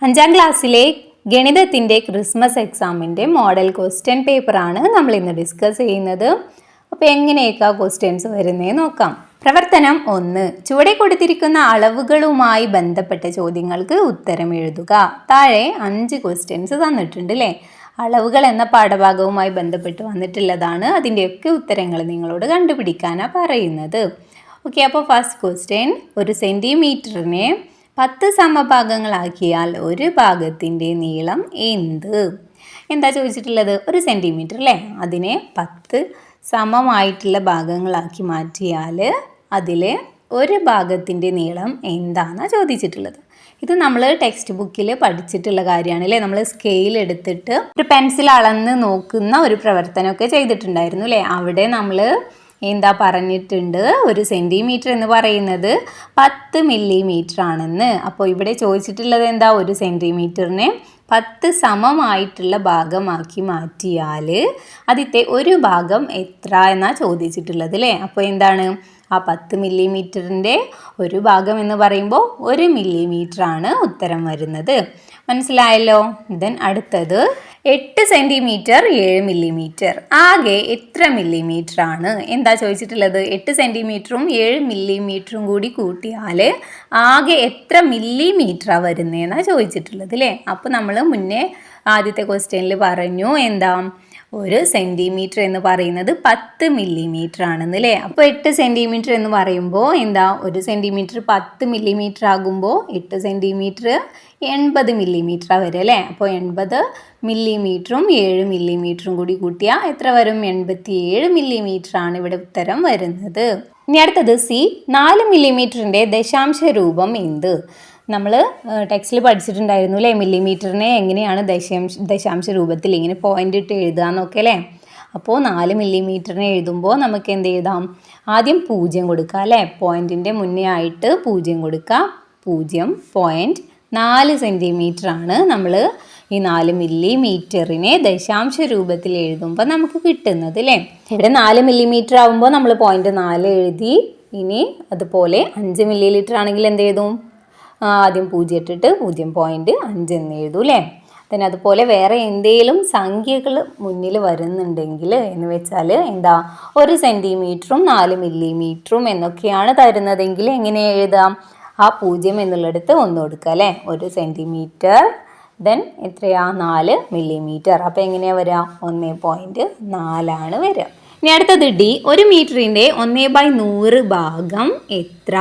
അഞ്ചാം ക്ലാസ്സിലെ ഗണിതത്തിൻ്റെ ക്രിസ്മസ് എക്സാമിൻ്റെ മോഡൽ ക്വസ്റ്റ്യൻ പേപ്പറാണ് നമ്മൾ ഇന്ന് ഡിസ്കസ് ചെയ്യുന്നത്. അപ്പോൾ എങ്ങനെയൊക്കെ ക്വസ്റ്റ്യൻസ് വരുന്നതെന്ന് നോക്കാം. പ്രവർത്തനം 1. ചുവടെ കൊടുത്തിരിക്കുന്ന അളവുകളുമായി ബന്ധപ്പെട്ട ചോദ്യങ്ങൾക്ക് ഉത്തരം എഴുതുക. താഴെ 5 ക്വസ്റ്റ്യൻസ് തന്നിട്ടുണ്ട് അല്ലേ. അളവുകൾ എന്ന പാഠഭാഗവുമായി ബന്ധപ്പെട്ട് വന്നിട്ടുള്ളതാണ്. അതിൻ്റെയൊക്കെ ഉത്തരങ്ങൾ നിങ്ങളോട് കണ്ടുപിടിക്കാനാണ് പറയുന്നത്. ഓക്കെ, അപ്പോൾ ഫസ്റ്റ് ക്വസ്റ്റ്യൻ, ഒരു സെൻറ്റിമീറ്ററിനെ 10 സമഭാഗങ്ങളാക്കിയാൽ ഒരു ഭാഗത്തിൻ്റെ നീളം എന്ത്? എന്താ ചോദിച്ചിട്ടുള്ളത്? ഒരു സെൻറ്റിമീറ്റർ അല്ലേ, അതിനെ 10 സമമായിട്ടുള്ള ഭാഗങ്ങളാക്കി മാറ്റിയാൽ അതിൽ ഒരു ഭാഗത്തിൻ്റെ നീളം എന്താണെന്നാണ് ചോദിച്ചിട്ടുള്ളത്. ഇത് നമ്മൾ ടെക്സ്റ്റ് ബുക്കിൽ പഠിച്ചിട്ടുള്ള കാര്യമാണ് അല്ലേ. നമ്മൾ സ്കെയിൽ എടുത്തിട്ട് ഒരു പെൻസിൽ അളന്ന് നോക്കുന്ന ഒരു പ്രവർത്തനമൊക്കെ ചെയ്തിട്ടുണ്ടായിരുന്നു അല്ലേ. അവിടെ നമ്മൾ എന്താ പറഞ്ഞിട്ടുണ്ട്, ഒരു സെൻറ്റിമീറ്റർ എന്ന് പറയുന്നത് 10 മില്ലിമീറ്റർ ആണെന്ന്. അപ്പോൾ ഇവിടെ ചോദിച്ചിട്ടുള്ളത് എന്താ, ഒരു സെൻറ്റിമീറ്ററിനെ 10 സമമായിട്ടുള്ള ഭാഗമാക്കി മാറ്റിയാൽ അതിൻ്റെ ഒരു ഭാഗം എത്ര എന്നാണ് ചോദിച്ചിട്ടുള്ളത് അല്ലേ. അപ്പോൾ എന്താണ്, ആ 10 മില്ലിമീറ്ററിൻ്റെ ഒരു ഭാഗം എന്ന് പറയുമ്പോൾ 1 മില്ലിമീറ്റർ ആണ് ഉത്തരം വരുന്നത്. മനസ്സിലായല്ലോ. ദെൻ അടുത്തത് 8 സെൻറ്റിമീറ്റർ 7 മില്ലിമീറ്റർ ആകെ എത്ര മില്ലിമീറ്റർ ആണ്? എന്താ ചോദിച്ചിട്ടുള്ളത്? 8 സെൻറ്റിമീറ്ററും 7 മില്ലിമീറ്ററും കൂടി കൂട്ടിയാൽ ആകെ എത്ര മില്ലിമീറ്ററാണ് വരുന്നതെന്നാണ് ചോദിച്ചിട്ടുള്ളത് അല്ലേ. അപ്പോൾ നമ്മൾ മുന്നേ ആദ്യത്തെ ക്വസ്റ്റ്യനിൽ പറഞ്ഞു എന്താ, ഒരു സെൻറ്റിമീറ്റർ എന്ന് പറയുന്നത് 10 മില്ലിമീറ്റർ ആണെന്ന് അല്ലേ. അപ്പോൾ 8 സെൻറ്റിമീറ്റർ എന്ന് പറയുമ്പോൾ എന്താ, ഒരു സെൻറ്റിമീറ്റർ 10 മില്ലിമീറ്റർ ആകുമ്പോൾ 8 സെൻറ്റിമീറ്റർ 80 മില്ലിമീറ്ററാണ് വരും അല്ലേ. അപ്പോൾ 80 മില്ലിമീറ്ററും 7 മില്ലിമീറ്ററും കൂടി കൂട്ടിയാൽ എത്ര വരും? 87 മില്ലിമീറ്റർ ആണ് ഇവിടെ ഉത്തരം വരുന്നത്. ഇനി അടുത്തത് സി, 4 മില്ലിമീറ്ററിൻ്റെ ദശാംശ രൂപം എന്ത്? നമ്മൾ ടെക്സ്റ്റിൽ പഠിച്ചിട്ടുണ്ടായിരുന്നു അല്ലേ, മില്ലിമീറ്ററിനെ എങ്ങനെയാണ് ദശാംശ രൂപത്തിൽ ഇങ്ങനെ പോയിൻ്റ് ഇട്ട് എഴുതുക എന്നൊക്കെ അല്ലേ. അപ്പോൾ 4 മില്ലിമീറ്ററിനെ എഴുതുമ്പോൾ നമുക്ക് എന്ത് എഴുതാം? ആദ്യം 0 കൊടുക്കുക അല്ലേ. പോയിൻറ്റിൻ്റെ മുന്നേ ആയിട്ട് 0 കൊടുക്കുക. 0.4 സെൻറ്റിമീറ്റർ ആണ് നമ്മൾ ഈ 4 മില്ലിമീറ്ററിനെ ദശാംശ രൂപത്തിൽ എഴുതുമ്പോൾ നമുക്ക് കിട്ടുന്നത് അല്ലേ. ഇവിടെ 4 മില്ലിമീറ്റർ ആകുമ്പോൾ നമ്മൾ 0.4 എഴുതി. ഇനി അതുപോലെ 5 മില്ലിലിറ്റർ ആണെങ്കിൽ എന്ത് എഴുതും? ആദ്യം 0 ഇട്ടിട്ട് 0.5 എന്ന് എഴുതും അല്ലേ. then അതുപോലെ വേറെ എന്തെങ്കിലും സംഖ്യകൾ മുന്നിൽ വരുന്നുണ്ടെങ്കിൽ എന്ന് വെച്ചാൽ എന്താ, 1 സെൻറ്റിമീറ്ററും 4 മില്ലിമീറ്ററും എന്നൊക്കെയാണ് തരുന്നതെങ്കിൽ എങ്ങനെ എഴുതാം? ആ 0 എന്നുള്ളിടത്ത് 1 കൊടുക്കുക അല്ലേ. 1 സെൻറ്റിമീറ്റർ ദെൻ എത്രയാ, 4 മില്ലിമീറ്റർ. അപ്പോൾ എങ്ങനെയാണ് വരിക? 1.4 ആണ് വരിക. ഇനി അടുത്തത് ഡി, 1 മീറ്ററിൻ്റെ 1/100 ഭാഗം എത്ര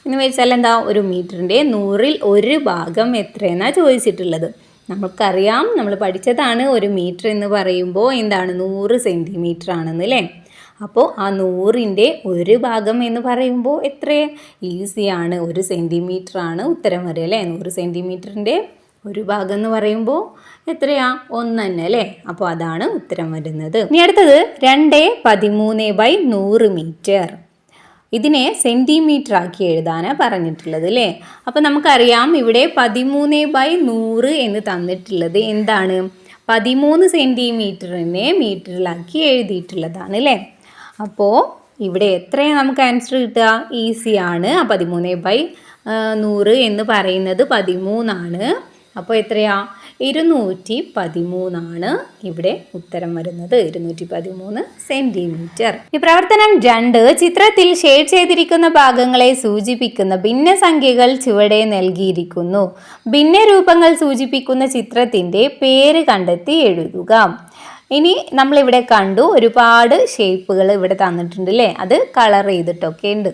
എന്ന് വെച്ചാൽ എന്താ, 1 മീറ്ററിൻ്റെ 100ൽ 1 ഭാഗം എത്രയെന്നാണ് ചോദിച്ചിട്ടുള്ളത്. നമുക്കറിയാം, നമ്മൾ പഠിച്ചതാണ് 1 മീറ്റർ എന്ന് പറയുമ്പോൾ എന്താണ്, 100 സെൻറ്റിമീറ്റർ ആണെന്ന് അല്ലേ. അപ്പോൾ ആ 100ൻ്റെ 1 ഭാഗം എന്ന് പറയുമ്പോൾ എത്ര ഈസിയാണ്, 1 സെൻറ്റിമീറ്റർ ആണ് ഉത്തരം വരിക അല്ലേ. 100 സെൻറ്റിമീറ്ററിൻ്റെ 1 ഭാഗം എന്ന് പറയുമ്പോൾ എത്രയാ, 1 തന്നെ അല്ലേ. അപ്പോൾ അതാണ് ഉത്തരം വരുന്നത്. ഇനി അടുത്തത് 2/13/100 മീറ്റർ. ഇതിനെ സെൻറ്റിമീറ്റർ ആക്കി എഴുതാനാണ് പറഞ്ഞിട്ടുള്ളത് അല്ലേ. അപ്പോൾ നമുക്കറിയാം ഇവിടെ 13/100 എന്ന് തന്നിട്ടുള്ളത് എന്താണ്, 13 സെൻറ്റിമീറ്ററിനെ മീറ്ററിലാക്കി എഴുതിയിട്ടുള്ളതാണ് അല്ലേ. അപ്പോൾ ഇവിടെ എത്രയാണ് നമുക്ക് ആൻസർ കിട്ടുക? ഈസിയാണ്. 13/100 എന്ന് പറയുന്നത് 13 ആണ്. അപ്പോൾ എത്രയാ, 213 ആണ് ഇവിടെ ഉത്തരം വരുന്നത്. 213 സെൻറ്റിമീറ്റർ. ഈ പ്രവർത്തനം 2, ചിത്രത്തിൽ ഷെയ്ഡ് ചെയ്തിരിക്കുന്ന ഭാഗങ്ങളെ സൂചിപ്പിക്കുന്ന ഭിന്നസംഖ്യകൾ ചുവടെ നൽകിയിരിക്കുന്നു. ഭിന്നരൂപങ്ങൾ സൂചിപ്പിക്കുന്ന ചിത്രത്തിൻ്റെ പേര് കണ്ടെത്തി എഴുതുക. ഇനി നമ്മളിവിടെ കണ്ടു ഒരുപാട് ഷേപ്പുകൾ ഇവിടെ തന്നിട്ടുണ്ട് അല്ലേ. അത് കളർ ചെയ്തിട്ടൊക്കെ ഉണ്ട്.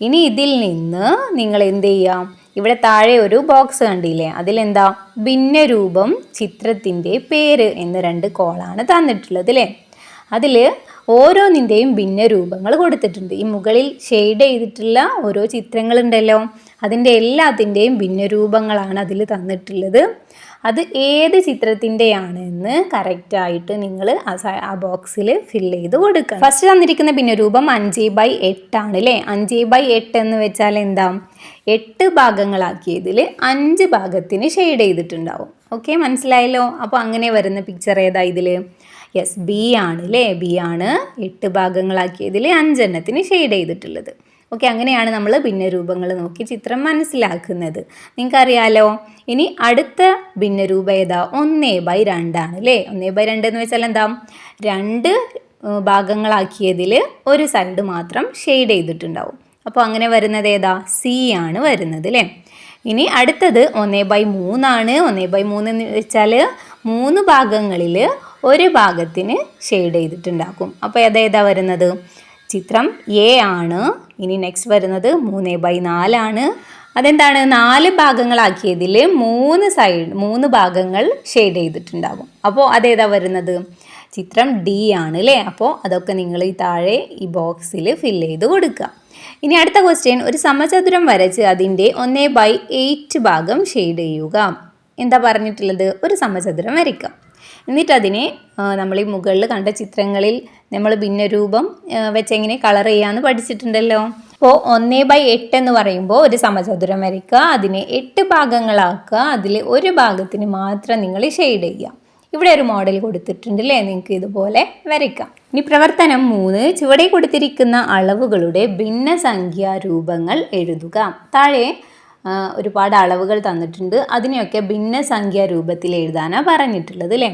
ഇനി ഇതിൽ നിന്ന് നിങ്ങൾ എന്ത് ചെയ്യാം, ഇവിടെ താഴെ ഒരു ബോക്സ് കണ്ടില്ലേ, അതിലെന്താ, ഭിന്നരൂപം ചിത്രത്തിൻ്റെ പേര് എന്ന് 2 കോളാണ് തന്നിട്ടുള്ളത് അല്ലേ. അതിൽ ഓരോന്നിൻ്റെയും ഭിന്നരൂപങ്ങൾ കൊടുത്തിട്ടുണ്ട്. ഈ മുകളിൽ ഷെയ്ഡ് ചെയ്തിട്ടുള്ള ഓരോ ചിത്രങ്ങളുണ്ടല്ലോ, അതിൻ്റെ എല്ലാത്തിൻ്റെയും ഭിന്നരൂപങ്ങളാണ് അതിൽ തന്നിട്ടുള്ളത്. അത് ഏത് ചിത്രത്തിൻ്റെയാണെന്ന് കറക്റ്റായിട്ട് നിങ്ങൾ ആ ബോക്സിൽ ഫില്ല് ചെയ്ത് കൊടുക്കുക. ഫസ്റ്റ് തന്നിരിക്കുന്ന ഭിന്നരൂപം 5/8 ആണ് അല്ലേ. 5/8 എന്ന് വെച്ചാൽ എന്താ, 8 ഭാഗങ്ങളാക്കിയതിൽ 5 ഭാഗത്തിന് ഷെയ്ഡ് ചെയ്തിട്ടുണ്ടാവും. ഓക്കെ, മനസ്സിലായല്ലോ. അപ്പോൾ അങ്ങനെ വരുന്ന പിക്ചർ ഏതാ ഇതിൽ? യെസ്, ബി ആണ് അല്ലേ. ബി ആണ് 8 ഭാഗങ്ങളാക്കിയതിൽ 5 എണ്ണത്തിന് ഷെയ്ഡ് ചെയ്തിട്ടുള്ളത്. ഓക്കെ, അങ്ങനെയാണ് നമ്മൾ ഭിന്നരൂപങ്ങൾ നോക്കി ചിത്രം മനസ്സിലാക്കുന്നത്. നിങ്ങൾക്കറിയാലോ. ഇനി അടുത്ത ഭിന്നരൂപം ഏതാ? 1/2 അല്ലേ. 1/2 എന്ന് വെച്ചാൽ എന്താ? 2 ഭാഗങ്ങളാക്കിയതിൽ ഒരു സൈഡ് മാത്രം ഷെയ്ഡ് ചെയ്തിട്ടുണ്ടാവും. അപ്പോൾ അങ്ങനെ വരുന്നത് ഏതാ? സി ആണ് വരുന്നത് അല്ലേ. ഇനി അടുത്തത് 1/3 ആണ്. 1/3 എന്ന് വെച്ചാൽ 3 ഭാഗങ്ങളിൽ ഒരു ഭാഗത്തിന് ഷെയ്ഡ് ചെയ്തിട്ടുണ്ടാക്കും. അപ്പോൾ അതേതാ വരുന്നത്? ചിത്രം എ ആണ്. ഇനി നെക്സ്റ്റ് വരുന്നത് 3/4 ആണ്. അതെന്താണ്? 4 ഭാഗങ്ങളാക്കിയതിൽ 3 ഭാഗങ്ങൾ ഷെയ്ഡ് ചെയ്തിട്ടുണ്ടാകും. അപ്പോൾ അതേതാ വരുന്നത്? ചിത്രം ഡി ആണ് അല്ലേ. അപ്പോൾ അതൊക്കെ നിങ്ങൾ ഈ താഴെ ഈ ബോക്സിൽ ഫില്ല് ചെയ്ത് കൊടുക്കുക. ഇനി അടുത്ത ക്വസ്റ്റ്യൻ, ഒരു സമചതുരം വരച്ച് അതിൻ്റെ 1/8 ഭാഗം ഷെയ്ഡ് ചെയ്യുക. എന്താ പറഞ്ഞിട്ടുള്ളത്? ഒരു സമചതുരം വരയ്ക്കാം. എന്നിട്ട് അതിനെ നമ്മൾ ഈ മുകളിൽ കണ്ട ചിത്രങ്ങളിൽ നമ്മൾ ഭിന്നരൂപം വെച്ചെങ്ങനെ കളർ ചെയ്യാമെന്ന് പഠിച്ചിട്ടുണ്ടല്ലോ. അപ്പോൾ 1/8 എന്ന് പറയുമ്പോൾ ഒരു സമചതുരം വരയ്ക്കുക, അതിനെ 8 ഭാഗങ്ങളാക്കുക, അതിൽ ഒരു ഭാഗത്തിന് മാത്രം നിങ്ങൾ ഷെയ്ഡ് ചെയ്യുക. ഇവിടെ ഒരു മോഡൽ കൊടുത്തിട്ടുണ്ട് അല്ലേ. നിങ്ങൾക്ക് ഇതുപോലെ വരയ്ക്കാം. ഇനി പ്രവർത്തനം 3, ചുവടെ കൊടുത്തിരിക്കുന്ന അളവുകളുടെ ഭിന്നസംഖ്യാ രൂപങ്ങൾ എഴുതുക. താഴെ ഒരുപാട് അളവുകൾ തന്നിട്ടുണ്ട്. അതിനെയൊക്കെ ഭിന്നസംഖ്യാ രൂപത്തിൽ എഴുതാനാണ് പറഞ്ഞിട്ടുള്ളത് അല്ലേ.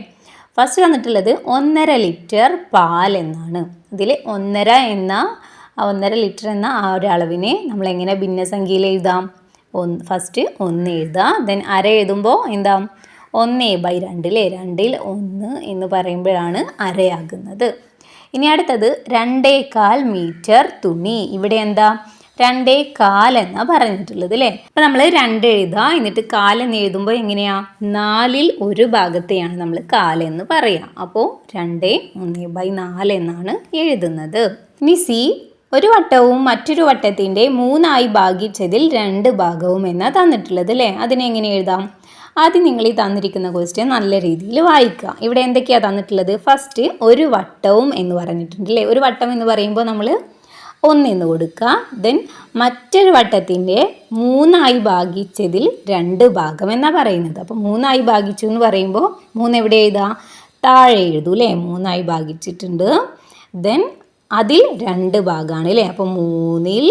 ഫസ്റ്റ് വന്നിട്ടുള്ളത് 1.5 ലിറ്റർ പാൽ എന്നാണ്. ഇതിൽ 1.5 ലിറ്റർ എന്ന ആ ഒരു അളവിനെ നമ്മൾ എങ്ങനെ ഭിന്നസംഖ്യയിൽ എഴുതാം? ഫസ്റ്റ് 1 എഴുതാം. ദെൻ അര എഴുതുമ്പോൾ എന്താ? 1/2 അല്ലേ. 2ൽ 1 എന്ന് പറയുമ്പോഴാണ് അരയാകുന്നത്. ഇനി അടുത്തത് 2.25 മീറ്റർ തുണി. ഇവിടെ എന്താ? 2.25 എന്നാണ് പറഞ്ഞിട്ടുള്ളത് അല്ലേ. അപ്പം നമ്മൾ 2 എഴുതുക, എന്നിട്ട് 1/4 എന്ന് എഴുതുമ്പോൾ എങ്ങനെയാ? 4ൽ ഒരു ഭാഗത്തെയാണ് നമ്മൾ 1/4 എന്ന് പറയുക. അപ്പോൾ 2 1/4 എന്നാണ് എഴുതുന്നത്. ഇനി സി, ഒരു വട്ടവും മറ്റൊരു വട്ടത്തിൻ്റെ 3ആയി ഭാഗിച്ചതിൽ 2 ഭാഗവും എന്നാണ് തന്നിട്ടുള്ളത് അല്ലേ. അതിനെങ്ങനെ എഴുതാം? ആദ്യം നിങ്ങൾ ഈ തന്നിരിക്കുന്ന ക്വസ്റ്റ്യൻ നല്ല രീതിയിൽ വായിക്കുക. ഇവിടെ എന്തൊക്കെയാണ് തന്നിട്ടുള്ളത്? ഫസ്റ്റ് ഒരു വട്ടവും എന്ന് പറഞ്ഞിട്ടുണ്ട് അല്ലേ. ഒരു വട്ടം എന്ന് പറയുമ്പോൾ നമ്മൾ 1 എന്ന് കൊടുക്കുക. ദെൻ മറ്റൊരു വട്ടത്തിൻ്റെ 3ആയി ഭാഗിച്ചതിൽ 2 ഭാഗം എന്നാണ് പറയുന്നത്. അപ്പോൾ 3ആയി ഭാഗിച്ചു എന്ന് പറയുമ്പോൾ 3 എവിടെ എഴുതുക? താഴെ എഴുതൂ അല്ലേ. 3ആയി ഭാഗിച്ചിട്ടുണ്ട്. ദെൻ അതിൽ 2 ഭാഗമാണ് അല്ലേ. അപ്പോൾ 3ൽ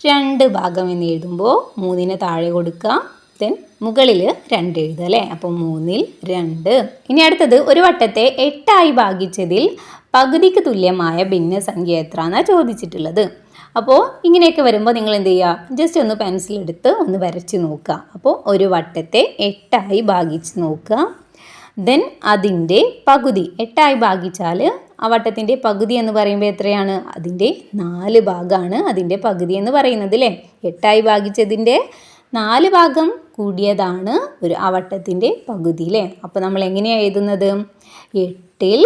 2 ഭാഗം എന്ന് എഴുതുമ്പോൾ 3നെ താഴെ കൊടുക്കുക. ദെൻ മുകളിൽ 2 എഴുതുക അല്ലേ. അപ്പോൾ 3ൽ 2. ഇനി അടുത്തത് ഒരു വട്ടത്തെ 8ആയി ഭാഗിച്ചതിൽ പകുതിക്ക് തുല്യമായ ഭിന്നസംഖ്യ എത്ര എന്നാണ് ചോദിച്ചിട്ടുള്ളത്. അപ്പോൾ ഇങ്ങനെയൊക്കെ വരുമ്പോൾ നിങ്ങൾ എന്ത് ചെയ്യുക? ജസ്റ്റ് ഒന്ന് പെൻസിലെടുത്ത് ഒന്ന് വരച്ച് നോക്കുക. അപ്പോൾ ഒരു വട്ടത്തെ 8ആയി ഭാഗിച്ച് നോക്കുക. ദെൻ അതിൻ്റെ പകുതി 8ആയി ഭാഗിച്ചാൽ ആ വട്ടത്തിൻ്റെ പകുതി എന്ന് പറയുമ്പോൾ എത്രയാണ്? അതിൻ്റെ 4 ഭാഗമാണ് അതിൻ്റെ പകുതി എന്ന് പറയുന്നത് അല്ലേ. 8ആയി ഭാഗിച്ചതിൻ്റെ 4 ഭാഗം കൂടിയതാണ് ആ വട്ടത്തിൻ്റെ പകുതി അല്ലേ. അപ്പോൾ നമ്മൾ എങ്ങനെയാണ് എഴുതുന്നത്? 8ൽ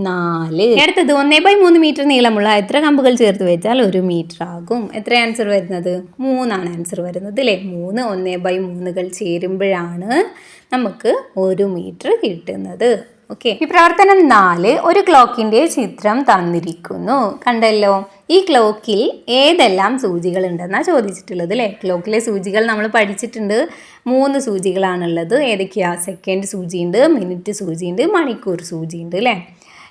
4. അടുത്തത് 1/3 മീറ്റർ നീളമുള്ള എത്ര കമ്പുകൾ ചേർത്ത് വെച്ചാൽ 1 മീറ്റർ ആകും? എത്ര ആൻസർ വരുന്നത്? 3 ആണ് ആൻസർ വരുന്നത് അല്ലേ. 3 1/3 ചേരുമ്പോഴാണ് നമുക്ക് 1 മീറ്റർ കിട്ടുന്നത്. ഓക്കെ. ഈ പ്രവർത്തനം 4, ഒരു ക്ലോക്കിൻ്റെ ചിത്രം തന്നിരിക്കുന്നു. കണ്ടല്ലോ. ഈ ക്ലോക്കിൽ ഏതെല്ലാം സൂചികൾ ഉണ്ടെന്നാണ് ചോദിച്ചിട്ടുള്ളത് അല്ലേ. ക്ലോക്കിലെ സൂചികൾ നമ്മൾ പഠിച്ചിട്ടുണ്ട്. 3 സൂചികളാണുള്ളത്. ഏതൊക്കെയാ? സെക്കൻഡ് സൂചിയുണ്ട്, മിനിറ്റ് സൂചിയുണ്ട്, മണിക്കൂർ സൂചിയുണ്ട് അല്ലേ.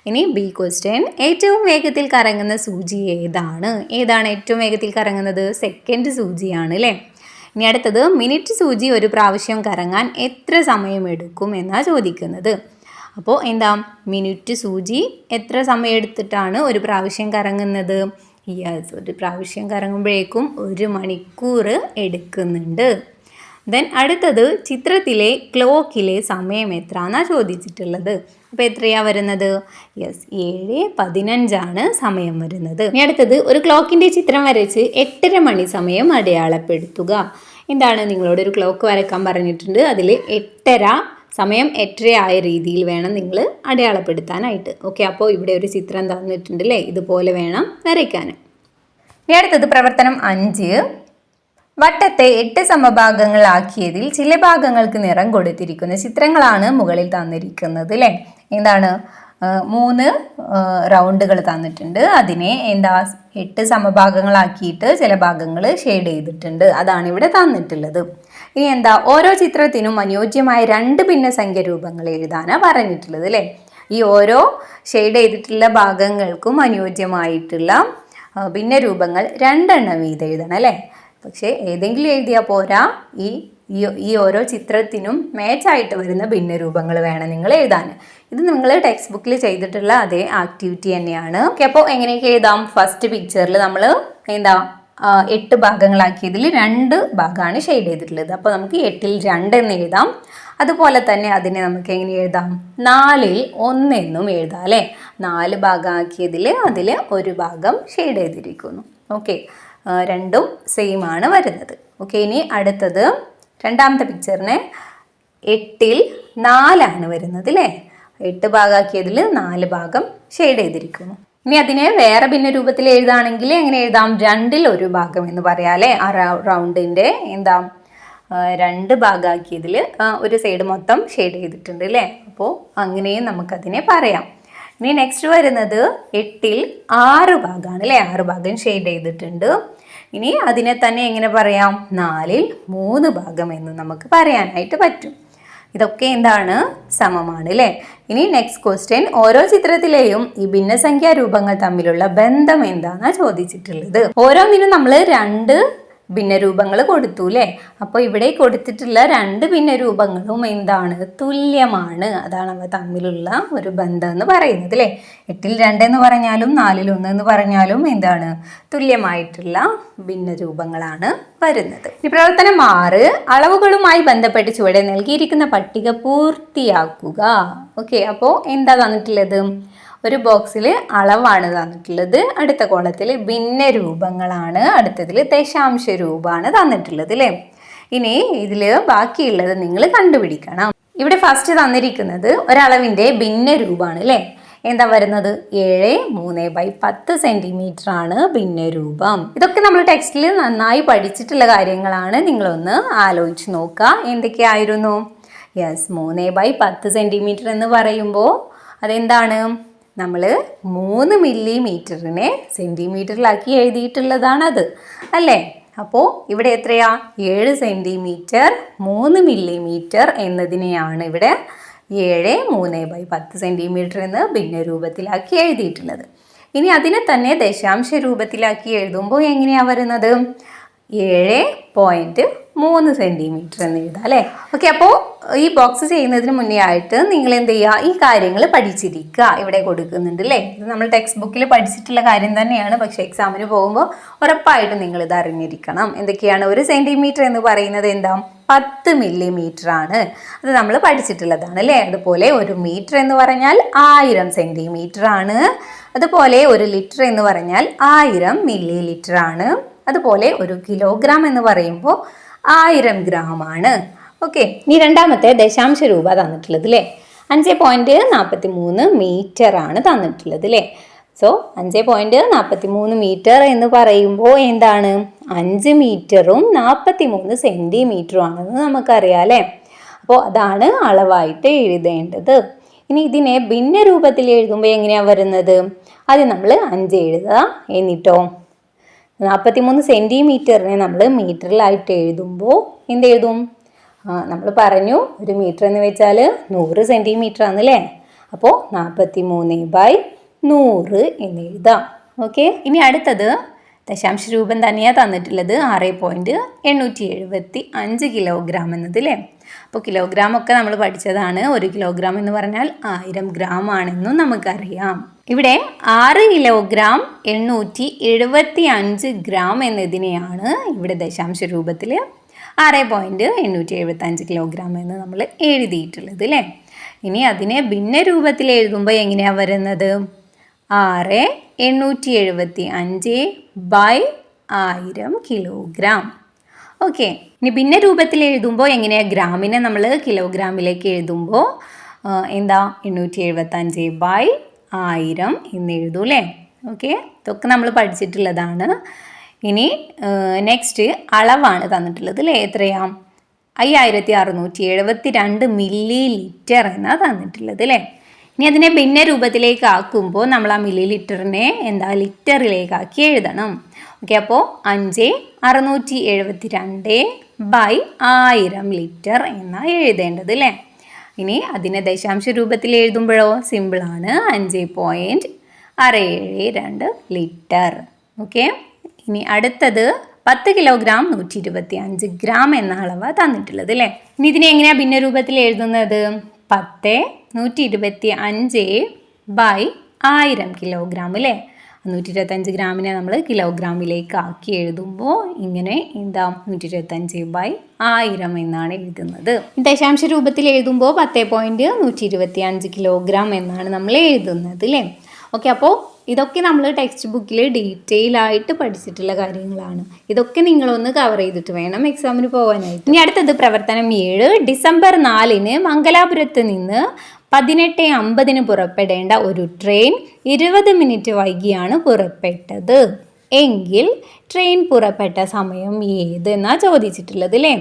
ഇനി ബി ക്വസ്റ്റ്യൻ, ഏറ്റവും വേഗത്തിൽ കറങ്ങുന്ന സൂചി ഏതാണ്? ഏതാണ് ഏറ്റവും വേഗത്തിൽ കറങ്ങുന്നത്? സെക്കൻഡ് സൂചിയാണ് അല്ലേ. ഇനി അടുത്തത് മിനിറ്റ് സൂചി ഒരു പ്രാവശ്യം കറങ്ങാൻ എത്ര സമയമെടുക്കും എന്നാണ് ചോദിക്കുന്നത്. അപ്പോൾ എന്താ? മിനിറ്റ് സൂചി എത്ര സമയം എടുത്തിട്ടാണ് ഒരു പ്രാവശ്യം കറങ്ങുന്നത്? യെസ്, ഒരു പ്രാവശ്യം കറങ്ങുമ്പോഴേക്കും 1 മണിക്കൂർ എടുക്കുന്നുണ്ട്. ദെൻ അടുത്തത് ചിത്രത്തിലെ ക്ലോക്കിലെ സമയം എത്ര എന്നാണ് ചോദിച്ചിട്ടുള്ളത്. അപ്പോൾ എത്രയാണ് വരുന്നത്? യെസ്, 7:15 സമയം വരുന്നത്. ഇനി അടുത്തത് ഒരു ക്ലോക്കിൻ്റെ ചിത്രം വരച്ച് 8:30 മണി സമയം അടയാളപ്പെടുത്തുക. എന്താണ്? നിങ്ങളോട് ഒരു ക്ലോക്ക് വരയ്ക്കാൻ പറഞ്ഞിട്ടുണ്ട്. അതിൽ 8:30 സമയം 8:30 ആയ രീതിയിൽ വേണം നിങ്ങൾ അടയാളപ്പെടുത്താനായിട്ട്. ഓക്കെ. അപ്പോൾ ഇവിടെ ഒരു ചിത്രം തന്നിട്ടുണ്ട് അല്ലേ. ഇതുപോലെ വേണം വരയ്ക്കാൻ. ഇനി അടുത്തത് പ്രവർത്തനം 5, വട്ടത്തെ 8 സമഭാഗങ്ങളാക്കിയതിൽ ചില ഭാഗങ്ങൾക്ക് നിറം കൊടുത്തിരിക്കുന്ന ചിത്രങ്ങളാണ് മുകളിൽ തന്നിരിക്കുന്നത് അല്ലേ. എന്താണ്? 3 റൗണ്ടുകൾ തന്നിട്ടുണ്ട്. അതിനെ 8 സമഭാഗങ്ങളാക്കിയിട്ട് ചില ഭാഗങ്ങൾ ഷെയ്ഡ് ചെയ്തിട്ടുണ്ട്. അതാണ് ഇവിടെ തന്നിട്ടുള്ളത്. ഇനി ഓരോ ചിത്രത്തിനും അനുയോജ്യമായ 2 ഭിന്നസംഖ്യ രൂപങ്ങൾ എഴുതാനാണ് പറഞ്ഞിട്ടുള്ളത് അല്ലേ. ഈ ഓരോ ഷെയ്ഡ് ചെയ്തിട്ടുള്ള ഭാഗങ്ങൾക്കും അനുയോജ്യമായിട്ടുള്ള ഭിന്നരൂപങ്ങൾ 2 എണ്ണം വീതം എഴുതണം അല്ലേ. പക്ഷേ ഏതെങ്കിലും എഴുതിയാൽ പോരാ, ഈ ഓരോ ചിത്രത്തിനും മാച്ചായിട്ട് വരുന്ന ഭിന്നരൂപങ്ങൾ വേണം നിങ്ങൾ എഴുതാൻ. ഇത് നിങ്ങൾ ടെക്സ്റ്റ് ബുക്കിൽ ചെയ്തിട്ടുള്ള അതേ ആക്ടിവിറ്റി തന്നെയാണ്. ഓക്കെ, അപ്പോൾ എങ്ങനെയൊക്കെ എഴുതാം? ഫസ്റ്റ് പിക്ചറിൽ നമ്മൾ 8 ഭാഗങ്ങളാക്കിയതിൽ 2 ഭാഗമാണ് ഷെയ്ഡ് ചെയ്തിട്ടുള്ളത്. അപ്പോൾ നമുക്ക് 8ൽ 2 എന്ന് എഴുതാം. അതുപോലെ തന്നെ അതിനെ നമുക്ക് എങ്ങനെ എഴുതാം? 4ൽ 1 എന്നും എഴുതാം അല്ലേ. 4 ഭാഗമാക്കിയതിൽ അതിൽ 1 ഭാഗം ഷെയ്ഡ് ചെയ്തിരിക്കുന്നു. ഓക്കെ, രണ്ടും സെയിം ആണ് വരുന്നത്. ഓക്കെ, ഇനി അടുത്തത് രണ്ടാമത്തെ പിക്ചറിന് 8ൽ 4 വരുന്നത് അല്ലേ. 8 ഭാഗമാക്കിയതിൽ 4 ഭാഗം ഷെയ്ഡ് ചെയ്തിരിക്കുന്നു. ഇനി അതിനെ വേറെ ഭിന്ന രൂപത്തിൽ എഴുതാണെങ്കിൽ എങ്ങനെ എഴുതാം? 2ൽ 1 ഭാഗം എന്ന് പറയാം അല്ലേ. ആ റൗണ്ടിൻ്റെ 2 ഭാഗമാക്കിയതിൽ ഒരു സൈഡ് മൊത്തം ഷെയ്ഡ് ചെയ്തിട്ടുണ്ട് അല്ലേ. അപ്പോൾ അങ്ങനെയും നമുക്കതിനെ പറയാം. ഇനി നെക്സ്റ്റ് വരുന്നത് 8ൽ 6 ഭാഗമാണ് അല്ലേ. 6 ഭാഗം ഷെയ്ഡ് ചെയ്തിട്ടുണ്ട്. ഇനി അതിനെ തന്നെ എങ്ങനെ പറയാം? 4ൽ 3 ഭാഗം എന്ന് നമുക്ക് പറയാനായിട്ട് പറ്റും. ഇതൊക്കെ എന്താണ്? സമമാണ് അല്ലേ. ഇനി നെക്സ്റ്റ് ക്വസ്റ്റ്യൻ, ഓരോ ചിത്രത്തിലെയും ഈ ഭിന്നസംഖ്യാ രൂപങ്ങൾ തമ്മിലുള്ള ബന്ധം എന്താണെന്നാണ് ചോദിച്ചിട്ടുള്ളത്. ഓരോന്നിനും നമ്മൾ 2 ഭിന്നരൂപങ്ങൾ കൊടുത്തു അല്ലേ. അപ്പോൾ ഇവിടെ കൊടുത്തിട്ടുള്ള 2 ഭിന്നരൂപങ്ങളും എന്താണ്? തുല്യമാണ്. അതാണ് അവ തമ്മിലുള്ള ഒരു ബന്ധം എന്ന് പറയുന്നത് അല്ലേ. 8ൽ 2 എന്ന് പറഞ്ഞാലും 4ൽ 1 എന്ന് പറഞ്ഞാലും എന്താണ്? തുല്യമായിട്ടുള്ള ഭിന്നരൂപങ്ങളാണ് വരുന്നത്. ഈ പ്രവർത്തനം 6, അളവുകളുമായി ബന്ധപ്പെട്ട് ചുവടെ നൽകിയിരിക്കുന്ന പട്ടിക പൂർത്തിയാക്കുക. ഓക്കെ, അപ്പോൾ എന്താ തന്നിട്ടുള്ളത്? ഒരു ബോക്സിൽ അളവാണ് തന്നിട്ടുള്ളത്, അടുത്ത കോളത്തിൽ ഭിന്നരൂപങ്ങളാണ്, അടുത്തതിൽ ദശാംശ രൂപമാണ് തന്നിട്ടുള്ളത് അല്ലേ. ഇനി ഇതിൽ ബാക്കിയുള്ളത് നിങ്ങൾ കണ്ടുപിടിക്കണം. ഇവിടെ ഫസ്റ്റ് തന്നിരിക്കുന്നത് ഒരളവിൻ്റെ ഭിന്നരൂപമാണ് അല്ലേ. എന്താ വരുന്നത്? 7/3/10 സെൻറ്റിമീറ്റർ ആണ് ഭിന്നരൂപം. ഇതൊക്കെ നമ്മൾ ടെക്സ്റ്റിൽ നന്നായി പഠിച്ചിട്ടുള്ള കാര്യങ്ങളാണ്. നിങ്ങളൊന്ന് ആലോചിച്ച് നോക്കുക. എന്തൊക്കെയായിരുന്നു? യെസ്, 3/10 സെൻറ്റിമീറ്റർ എന്ന് പറയുമ്പോൾ അതെന്താണ്? നമ്മൾ 3 മില്ലിമീറ്ററിനെ സെൻറ്റിമീറ്ററിലാക്കി എഴുതിയിട്ടുള്ളതാണത് അല്ലേ. അപ്പോൾ ഇവിടെ എത്രയാ? 7 സെൻറ്റിമീറ്റർ 3 മില്ലിമീറ്റർ എന്നതിനെയാണ് ഇവിടെ 7/3/10 സെൻറ്റിമീറ്റർ എന്ന് ഭിന്നരൂപത്തിലാക്കി എഴുതിയിട്ടുള്ളത്. ഇനി അതിനെ തന്നെ ദശാംശ രൂപത്തിലാക്കി എഴുതുമ്പോൾ എങ്ങനെയാണ് വരുന്നത്? 7.3 സെൻറ്റിമീറ്റർ എന്ന് എഴുതാം അല്ലേ. ഓക്കെ, അപ്പോൾ ഈ ബോക്സ് ചെയ്യുന്നതിന് മുന്നേ ആയിട്ട് നിങ്ങൾ എന്ത് ചെയ്യുക? ഈ കാര്യങ്ങൾ പഠിച്ചിരിക്കുക. ഇവിടെ കൊടുക്കുന്നുണ്ട് അല്ലേ. ഇത് നമ്മൾ ടെക്സ്റ്റ് ബുക്കിൽ പഠിച്ചിട്ടുള്ള കാര്യം തന്നെയാണ്. പക്ഷേ എക്സാമിന് പോകുമ്പോൾ ഉറപ്പായിട്ടും നിങ്ങൾ ഇത് അറിഞ്ഞിരിക്കണം. എന്തൊക്കെയാണ്? 1 സെൻറ്റിമീറ്റർ എന്ന് പറയുന്നത് എന്താ? 10 മില്ലിമീറ്റർ ആണ്. അത് നമ്മൾ പഠിച്ചിട്ടുള്ളതാണ് അല്ലേ. അതുപോലെ 1 മീറ്റർ എന്ന് പറഞ്ഞാൽ 1000 സെൻറ്റിമീറ്റർ ആണ്. അതുപോലെ 1 ലിറ്റർ എന്ന് പറഞ്ഞാൽ 1000 മില്ലി ലിറ്റർ ആണ്. അതുപോലെ 1 കിലോഗ്രാം എന്ന് പറയുമ്പോൾ 1000 ഗ്രാം ആണ്. ഓക്കെ, ഇനി രണ്ടാമത്തെ ദശാംശ രൂപ തന്നിട്ടുള്ളത് അല്ലേ. 5.43 മീറ്റർ ആണ് തന്നിട്ടുള്ളത് അല്ലേ. സോ 5.43 മീറ്റർ എന്ന് പറയുമ്പോൾ എന്താണ്? 5 മീറ്ററും 43 സെൻറ്റിമീറ്ററും ആണെന്ന് നമുക്കറിയാം അല്ലേ. അപ്പോൾ അതാണ് അളവായിട്ട് എഴുതേണ്ടത്. ഇനി ഇതിനെ ഭിന്ന രൂപത്തിൽ എഴുതുമ്പോൾ എങ്ങനെയാണ് വരുന്നത്? ആദ്യം നമ്മൾ 5 എഴുതുക. എന്നിട്ടോ 43 സെൻറ്റിമീറ്ററിനെ നമ്മൾ മീറ്ററിലായിട്ട് എഴുതുമ്പോൾ എന്തെഴുതും? നമ്മൾ പറഞ്ഞു 1 മീറ്റർ എന്ന് വെച്ചാൽ 100 സെൻറ്റിമീറ്റർ ആണല്ലേ. അപ്പോൾ 43/100 എന്ന് എഴുതാം. ഓക്കെ, ഇനി അടുത്തത് ദശാംശ രൂപം തന്നെയാണ് തന്നിട്ടുള്ളത്. 6.875 കിലോഗ്രാം എന്നത് അല്ലേ. അപ്പോൾ കിലോഗ്രാം ഒക്കെ നമ്മൾ പഠിച്ചതാണ്. 1 കിലോഗ്രാം എന്ന് പറഞ്ഞാൽ 1000 ഗ്രാം ആണെന്നും നമുക്കറിയാം. ഇവിടെ 6 കിലോഗ്രാം 875 ഗ്രാം എന്നതിനെയാണ് ഇവിടെ ദശാംശ രൂപത്തിൽ 6.875 കിലോഗ്രാം എന്ന് നമ്മൾ എഴുതിയിട്ടുള്ളത് അല്ലേ. ഇനി അതിനെ ഭിന്ന രൂപത്തിൽ എഴുതുമ്പോൾ എങ്ങനെയാണ് വരുന്നത്? 6.875/1000 കിലോഗ്രാം. ഓക്കെ, ഇനി ഭിന്ന രൂപത്തിൽ എഴുതുമ്പോൾ എങ്ങനെയാണ്? ഗ്രാമിനെ നമ്മൾ കിലോഗ്രാമിലേക്ക് എഴുതുമ്പോൾ എന്താ? 875/1000 എന്ന് എഴുതൂ അല്ലേ. ഓക്കെ, ഇതൊക്കെ നമ്മൾ പഠിച്ചിട്ടുള്ളതാണ്. ഇനി നെക്സ്റ്റ് അളവാണ് തന്നിട്ടുള്ളത് അല്ലേ. എത്രയാ? 5672 മില്ലി ലിറ്റർ എന്നാണ് തന്നിട്ടുള്ളത് അല്ലേ. ഇനി അതിനെ ഭിന്ന രൂപത്തിലേക്ക് ആക്കുമ്പോൾ നമ്മൾ ആ മില്ലി ലിറ്ററിനെ എന്താ? ലിറ്ററിലേക്കാക്കി എഴുതണം. ഓക്കെ, അപ്പോൾ 5/672/1000 ലിറ്റർ എന്നാണ് എഴുതേണ്ടത് അല്ലേ. ഇനി അതിനെ ദശാംശ രൂപത്തിൽ എഴുതുമ്പോഴോ സിമ്പിളാണ്. 5.672 ലിറ്റർ. ഓക്കെ. ഇനി അടുത്തത് 10 കിലോഗ്രാം 125 ഗ്രാം എന്ന അളവ് തന്നിട്ടുള്ളത് അല്ലേ. ഇനി ഇതിനെ എങ്ങനെയാണ് ഭിന്നരൂപത്തിൽ എഴുതുന്നത്? 10 125/1000 കിലോഗ്രാം അല്ലേ. 125 ഗ്രാമിനെ നമ്മൾ കിലോഗ്രാമിലേക്ക് ആക്കി എഴുതുമ്പോൾ ഇങ്ങനെ എന്താ 125/1000 എന്നാണ് എഴുതുന്നത്. ദശാംശ രൂപത്തിൽ എഴുതുമ്പോൾ 10.125 കിലോഗ്രാം എന്നാണ് നമ്മൾ എഴുതുന്നത് അല്ലേ. ഓക്കെ, അപ്പോൾ ഇതൊക്കെ നമ്മൾ ടെക്സ്റ്റ് ബുക്കിൽ ഡീറ്റെയിൽ ആയിട്ട് പഠിച്ചിട്ടുള്ള കാര്യങ്ങളാണ്. ഇതൊക്കെ നിങ്ങളൊന്ന് കവർ ചെയ്തിട്ട് വേണം എക്സാമിന് പോകാനായിട്ട്. ഇനി അടുത്തത് പ്രവർത്തനം 7. ഡിസംബർ 4-ന് മംഗലാപുരത്ത് നിന്ന് 18:50 പുറപ്പെടേണ്ട ഒരു ട്രെയിൻ 20 മിനിറ്റ് വൈകിയാണ് പുറപ്പെട്ടത് എങ്കിൽ ട്രെയിൻ പുറപ്പെട്ട സമയം ഏത് എന്നാണ് ചോദിച്ചിട്ടുള്ളത് അല്ലേ.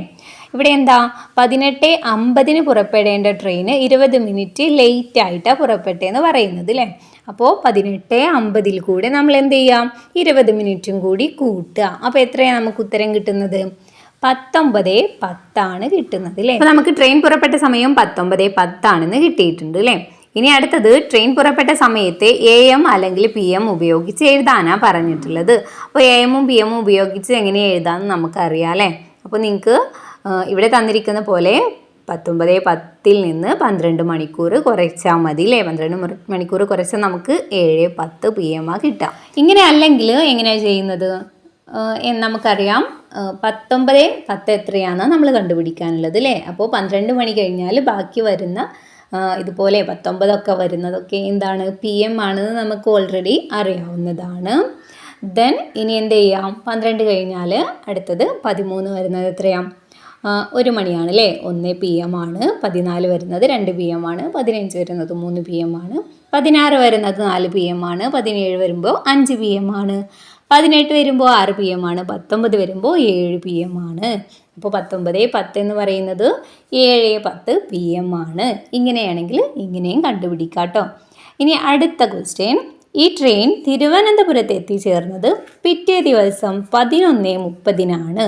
ഇവിടെ എന്താ 18:50 പുറപ്പെടേണ്ട ട്രെയിന് 20 മിനിറ്റ് ലേറ്റ് ആയിട്ടാണ് പുറപ്പെട്ടതെന്ന് പറയുന്നത് അല്ലേ. അപ്പോൾ 18:50 കൂടെ നമ്മൾ എന്ത് ചെയ്യാം, 20 മിനിറ്റും കൂടി കൂട്ടുക. അപ്പോൾ എത്രയാണ് നമുക്ക് ഉത്തരം കിട്ടുന്നത്? 19:10 കിട്ടുന്നത് അല്ലേ. അപ്പോൾ നമുക്ക് ട്രെയിൻ പുറപ്പെട്ട സമയം 19:10 കിട്ടിയിട്ടുണ്ട് അല്ലേ. ഇനി അടുത്തത് ട്രെയിൻ പുറപ്പെട്ട സമയത്തെ AM അല്ലെങ്കിൽ PM ഉപയോഗിച്ച് എഴുതാനാണ് പറഞ്ഞിട്ടുള്ളത്. അപ്പോൾ AM-ഉം PM-ഉം ഉപയോഗിച്ച് എങ്ങനെ എഴുതാമെന്ന് നമുക്കറിയാം അല്ലേ. അപ്പോൾ നിങ്ങൾക്ക് ഇവിടെ തന്നിരിക്കുന്ന പോലെ 19:10 നിന്ന് 12 മണിക്കൂർ കുറച്ചാൽ മതി അല്ലേ. 12 മണിക്കൂർ കുറച്ചാൽ നമുക്ക് 7:10 PM കിട്ടാം. ഇങ്ങനെ അല്ലെങ്കിൽ എങ്ങനെയാണ് ചെയ്യുന്നത്? നമുക്കറിയാം 19:10 എത്രയാണെന്ന് നമ്മൾ കണ്ടുപിടിക്കാനുള്ളത് അല്ലേ. അപ്പോൾ 12 മണി കഴിഞ്ഞാൽ ബാക്കി വരുന്ന ഇതുപോലെ 19 വരുന്നതൊക്കെ എന്താണ് PM ആണെന്ന് നമുക്ക് ഓൾറെഡി അറിയാവുന്നതാണ്. ദെൻ ഇനി എന്ത് ചെയ്യാം, 12 കഴിഞ്ഞാൽ അടുത്തത് 13 വരുന്നത് എത്രയാണ്? 1 മണിയാണ് അല്ലേ. 1 PM ആണ്. 14 വരുന്നത് 2 PM ആണ്. 15 വരുന്നത് 3 PM ആണ്. 16 വരുന്നത് 4 PM ആണ്. 17 വരുമ്പോൾ 5 PM ആണ്. 18 വരുമ്പോൾ 6 PM ആണ്. 19 വരുമ്പോൾ 7 PM ആണ്. അപ്പോൾ 19:10 എന്ന് പറയുന്നത് 7:10 PM ആണ്. ഇങ്ങനെയാണെങ്കിൽ ഇങ്ങനെയും കണ്ടുപിടിക്കാം കേട്ടോ. ഇനി അടുത്ത ക്വസ്റ്റ്യൻ. ഈ ട്രെയിൻ തിരുവനന്തപുരത്ത് എത്തിച്ചേർന്നത് പിറ്റേ ദിവസം 11:30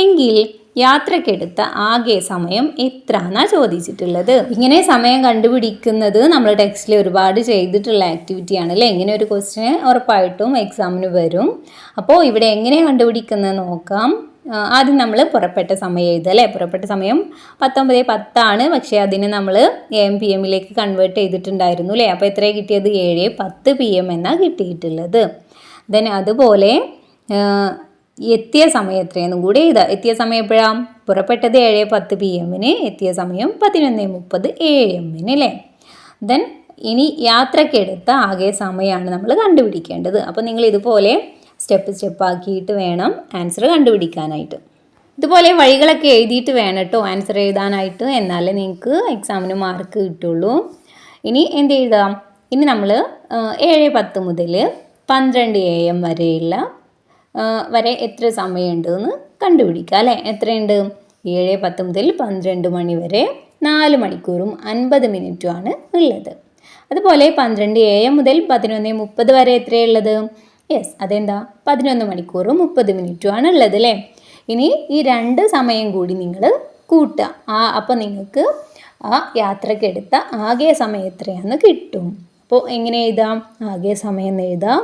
എങ്കിൽ യാത്രക്കെടുത്ത ആകെ സമയം എത്ര എന്നാണ് ചോദിച്ചിട്ടുള്ളത്. ഇങ്ങനെ സമയം കണ്ടുപിടിക്കുന്നത് നമ്മൾ ടെക്സ്റ്റിൽ ഒരുപാട് ചെയ്തിട്ടുള്ള ആക്ടിവിറ്റിയാണ് അല്ലേ. ഇങ്ങനെ ഒരു ക്വസ്റ്റ്യൻ ഉറപ്പായിട്ടും എക്സാമിന് വരും. അപ്പോൾ ഇവിടെ എങ്ങനെയാണ് കണ്ടുപിടിക്കുന്നത് നോക്കാം. ആദ്യം നമ്മൾ പുറപ്പെട്ട സമയം എഴുതുക അല്ലേ. പുറപ്പെട്ട സമയം 19:10, പക്ഷേ അതിന് നമ്മൾ AM PM-ലേക്ക് കൺവേർട്ട് ചെയ്തിട്ടുണ്ടായിരുന്നു അല്ലേ. അപ്പോൾ എത്രയാണ് കിട്ടിയത്? 7:10 PM എന്നാണ് കിട്ടിയിട്ടുള്ളത്. ദെൻ അതുപോലെ എത്തിയ സമയം എത്രയെന്നും കൂടി എഴുതുക. എത്തിയ സമയം എപ്പോഴാണ്? പുറപ്പെട്ടത് 7:10 PM-ന്, എത്തിയ സമയം 11:30 AM-ന് അല്ലേ. ദെൻ ഇനി യാത്രക്കെടുത്ത ആകെ സമയമാണ് നമ്മൾ കണ്ടുപിടിക്കേണ്ടത്. അപ്പോൾ നിങ്ങൾ ഇതുപോലെ സ്റ്റെപ്പ് ആക്കിയിട്ട് വേണം ആൻസർ കണ്ടുപിടിക്കാനായിട്ട്. ഇതുപോലെ വഴികളൊക്കെ എഴുതിയിട്ട് വേണം കേട്ടോ ആൻസർ എഴുതാനായിട്ട്, എന്നാലേ നിങ്ങൾക്ക് എക്സാമിന് മാർക്ക് കിട്ടുള്ളൂ. ഇനി എന്ത് എഴുതാം? ഇനി നമ്മൾ 7:10 മുതൽ 12 AM വരെ എത്ര സമയമുണ്ടെന്ന് കണ്ടുപിടിക്കുക അല്ലേ. എത്രയുണ്ട്? 7:10 മുതൽ 12 മണി വരെ 4 മണിക്കൂറും 50 മിനിറ്റുമാണ് ഉള്ളത്. അതുപോലെ 12 AM മുതൽ 11:30 വരെ എത്രയുള്ളത്? യെസ്, അതെന്താ 11 മണിക്കൂറും 30 മിനിറ്റുമാണ് ഉള്ളത് അല്ലേ. ഇനി ഈ 2 സമയം കൂടി നിങ്ങൾ കൂട്ടുക. അപ്പോൾ നിങ്ങൾക്ക് ആ യാത്രക്കെടുത്ത ആകെ സമയം എത്രയാണെന്ന് കിട്ടും. അപ്പോൾ എങ്ങനെ എഴുതാം? ആകെ സമയം എഴുതാം.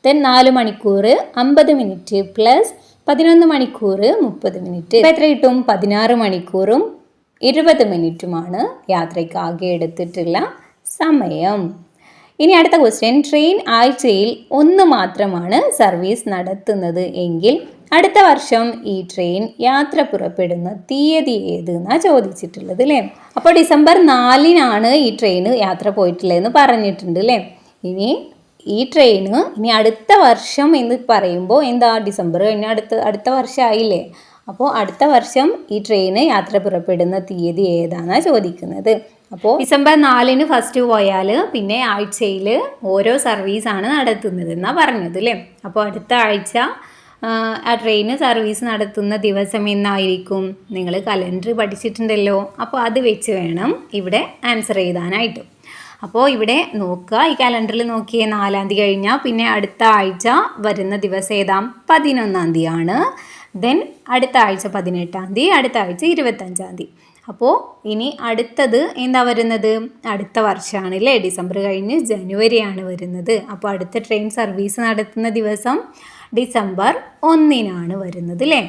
ദെൻ 4 മണിക്കൂർ 50 മിനിറ്റ് പ്ലസ് 11 മണിക്കൂർ 30 മിനിറ്റ്. ഇപ്പോൾ എത്ര കിട്ടും? 16 മണിക്കൂറും 20 മിനിറ്റുമാണ് യാത്രയ്ക്ക് ആകെ എടുത്തിട്ടുള്ള സമയം. ഇനി അടുത്ത ക്വസ്റ്റ്യൻ. ട്രെയിൻ ആഴ്ചയിൽ 1 മാത്രമാണ് സർവീസ് നടത്തുന്നത് എങ്കിൽ അടുത്ത വർഷം ഈ ട്രെയിൻ യാത്ര പുറപ്പെടുന്ന തീയതി ഏത് എന്നാണ് ചോദിച്ചിട്ടുള്ളത് അല്ലേ. അപ്പോൾ ഡിസംബർ 4-നാണ് ഈ ട്രെയിൻ യാത്ര പോയിട്ടുള്ളതെന്ന് പറഞ്ഞിട്ടുണ്ട് അല്ലേ. ഇനി ഈ ട്രെയിന് ഇനി അടുത്ത വർഷം എന്ന് പറയുമ്പോൾ എന്താ, ഡിസംബർ കഴിഞ്ഞാൽ അടുത്ത വർഷമായില്ലേ. അപ്പോൾ അടുത്ത വർഷം ഈ ട്രെയിന് യാത്ര പുറപ്പെടുന്ന തീയതി ഏതാണെന്നാണ് ചോദിക്കുന്നത്. അപ്പോൾ ഡിസംബർ 4-ന് ഫസ്റ്റ് പോയാൽ പിന്നെ ആഴ്ചയിൽ ഓരോ സർവീസാണ് നടത്തുന്നത് എന്നാണ് പറഞ്ഞത് അല്ലേ. അപ്പോൾ അടുത്ത ആഴ്ച ആ ട്രെയിന് സർവീസ് നടത്തുന്ന ദിവസം എന്നായിരിക്കും? നിങ്ങൾ കലണ്ടർ പഠിച്ചിട്ടുണ്ടല്ലോ. അപ്പോൾ അത് വെച്ച് വേണം ഇവിടെ ആൻസർ എഴുതാനായിട്ട്. അപ്പോൾ ഇവിടെ നോക്കുക, ഈ കലണ്ടറിൽ നോക്കിയേ 4-ാം തീയതി കഴിഞ്ഞാൽ പിന്നെ അടുത്ത ആഴ്ച വരുന്ന ദിവസം ഏതാ? 11-ാം തീയതിയാണ്. ദെൻ അടുത്ത ആഴ്ച 18-ാം തീയതി, അടുത്ത ആഴ്ച 25-ാം തീയതി. അപ്പോൾ ഇനി അടുത്തത് എന്താ വരുന്നത്? അടുത്ത വർഷമാണ് അല്ലേ. ഡിസംബർ കഴിഞ്ഞ് ജനുവരിയാണ് വരുന്നത്. അപ്പോൾ അടുത്ത ട്രെയിൻ സർവീസ് നടത്തുന്ന ദിവസം ഡിസംബർ 1-നാണ് വരുന്നത് അല്ലേ?